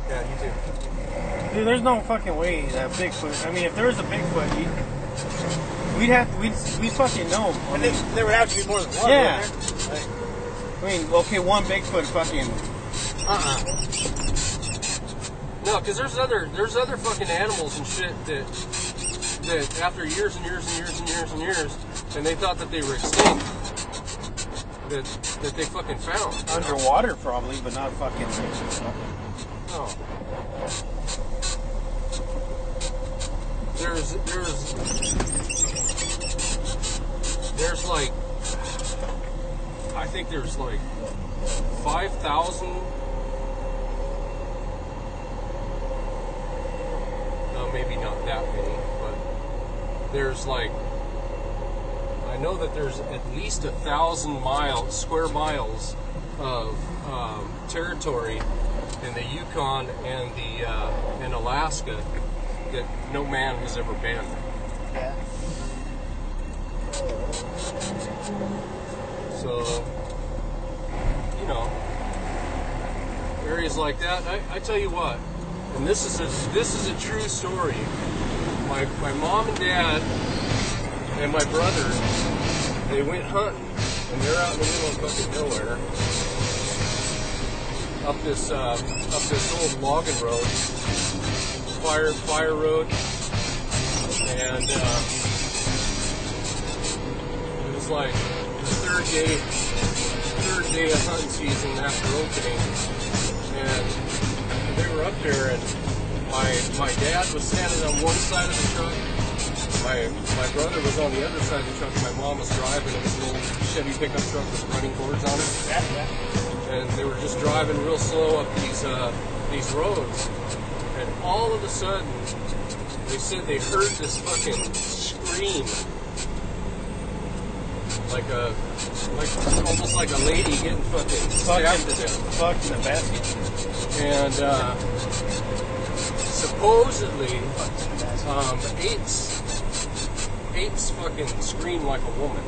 Yeah, you too. Dude, there's no fucking way that Bigfoot. I mean, if there was a Bigfoot, we'd fucking know. And there would have to be more than one. Yeah. Like, I mean, okay, one Bigfoot fucking. No, because there's other fucking animals and shit that after years and years and years and years and years, and they thought that they were extinct, that they fucking found. Underwater, probably, but not fucking. No. There's like, I think there's like 5,000. No, maybe not that many, but there's like, I know that there's at least 1,000 square miles of territory in the Yukon and in Alaska that no man has ever been. yeah. So, you know, areas like that. I tell you what, and this is a true story. My mom and dad and my brother, they went hunting, and they're out in the middle of fucking nowhere, up this old logging road, fire road, and it was like the third day of hunting season after opening, and they were up there, and my dad was standing on one side of the truck, my brother was on the other side of the truck, my mom was driving. It was a little Chevy pickup truck with running boards on it. Yeah. And they were just driving real slow up these roads, and all of a sudden they said they heard this fucking scream, like almost like a lady getting fucking stabbed to death. Fucked in a basket. And supposedly apes fucking scream like a woman.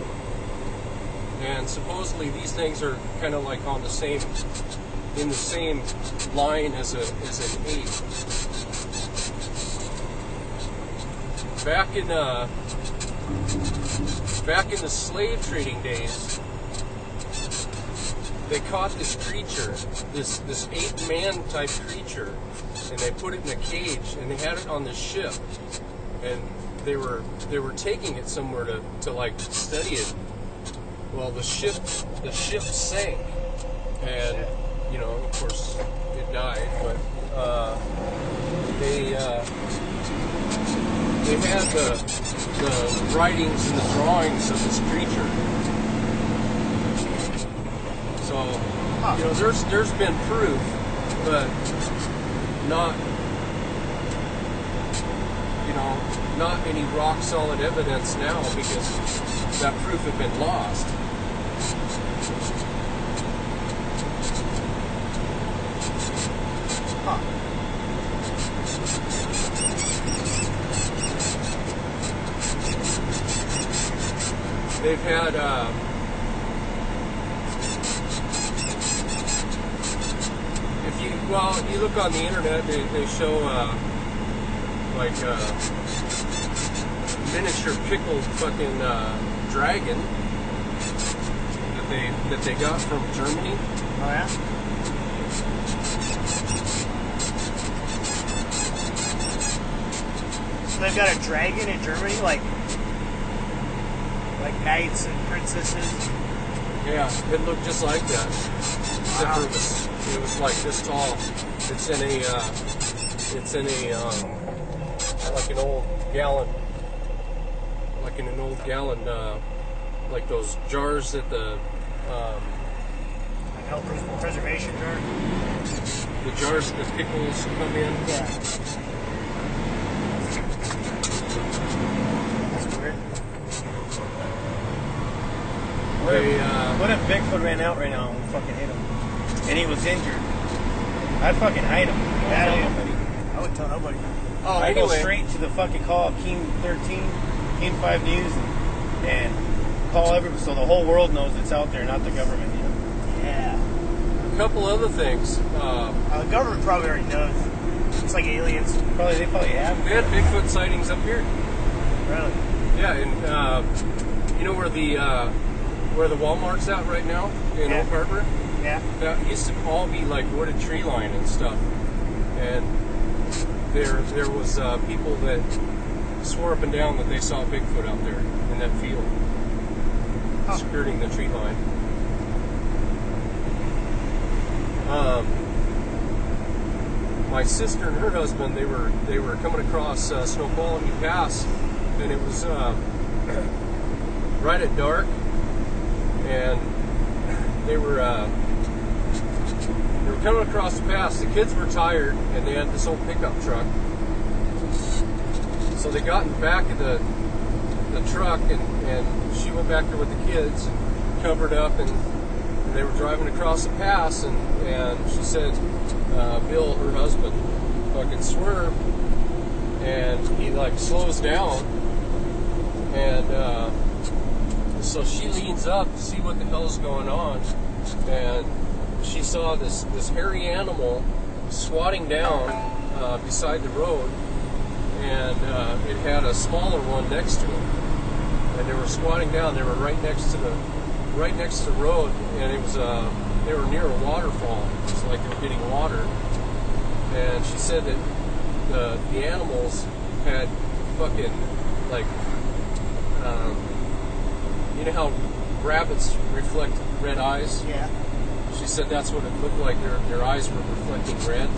And supposedly these things are kind of like in the same line as an ape. Back in the slave trading days, they caught this creature, this ape-man type creature, and they put it in a cage, and they had it on this ship, and they were taking it somewhere to like study it. Well, the ship sank, and you know, of course, it died. But they had the writings and the drawings of this creature. So, you know, there's been proof, but not any rock solid evidence now, because that proof had been lost. They've had if you look on the internet, they show like miniature pickled fucking dragon that they got from Germany. Oh yeah. So they've got a dragon in Germany, like knights and princesses. Yeah, it looked just like that. Except for it was like this tall. It's in a like an old gallon, like those jars that the Like health preservation jar. the jars that pickles come in. Yeah. That's weird. What if Bigfoot ran out right now and we fucking hit him? And he was injured. I'd fucking hide him. Yeah, I'd dude. tell nobody. I would tell nobody. Oh, I go anyway. straight to the fucking call Keen 13, Keen 5 News, and call everybody so the whole world knows it's out there, not the government. You know? Yeah. couple other things. The government probably already knows. It's like aliens. They probably have. They had Bigfoot sightings up here. Really? Yeah, and you know where the Walmart's at right now in Yeah. Oak Harbor? Yeah. That used to all be like wooded tree line and stuff. And there was people that swore up and down that they saw Bigfoot out there in that field, skirting the tree line. My sister and her husband, they were coming across Snoqualmie Pass, and it was right at dark, and they were coming across the pass. The kids were tired, and they had this old pickup truck. So they got in the back of the truck, and she went back there with the kids and covered up, and they were driving across the pass, and she said Bill, her husband, fucking swerved, and he like slows down, and so she leans up to see what the hell's going on, and she saw this hairy animal squatting down beside the road, and it had a smaller one next to it, and they were squatting down. They were right next to the road, and it was they were near a waterfall. It was like they were getting water, and she said that the animals had fucking like you know how rabbits reflect red eyes? Yeah. She said that's what it looked like. Their eyes were reflecting red.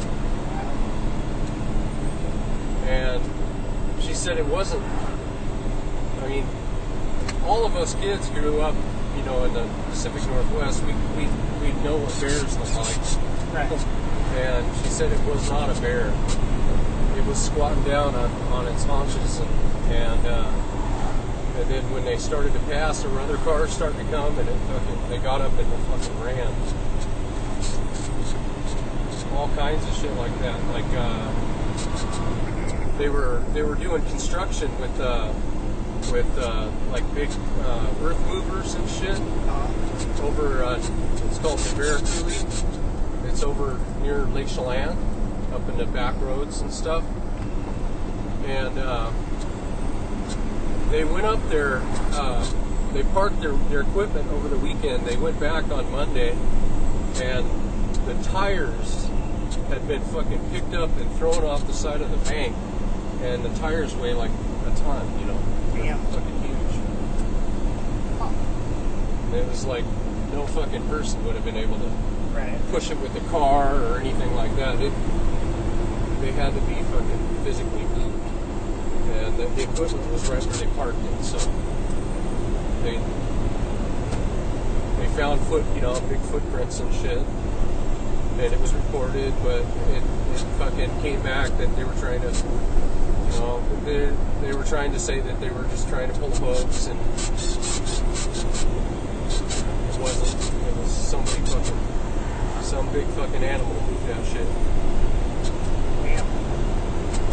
And she said it wasn't. I mean, all of us kids grew up, you know, in the Pacific Northwest. We know what bears look like. Right. And she said it was not a bear. It was squatting down on its haunches, and then when they started to pass, there were other cars starting to come, and they got up and they fucking ran. All kinds of shit like that. Like they were doing construction with like big earth movers and shit over. It's called the Bear Coulee. It's over near Lake Chelan, up in the back roads and stuff. And they went up there. They parked their equipment over the weekend. They went back on Monday, and the tires had been fucking picked up and thrown off the side of the bank, and the tires weigh like a ton, you know. Damn. Fucking huge. And it was like no fucking person would have been able to push it with the car or anything like that. They had to be fucking physically moved. And the equipment was right where they parked it, so they found big footprints and shit. And it was recorded, but it fucking came back that they were trying to, you know, they were trying to say that they were just trying to pull hooks, and it wasn't. It was some big fucking animal moved that shit.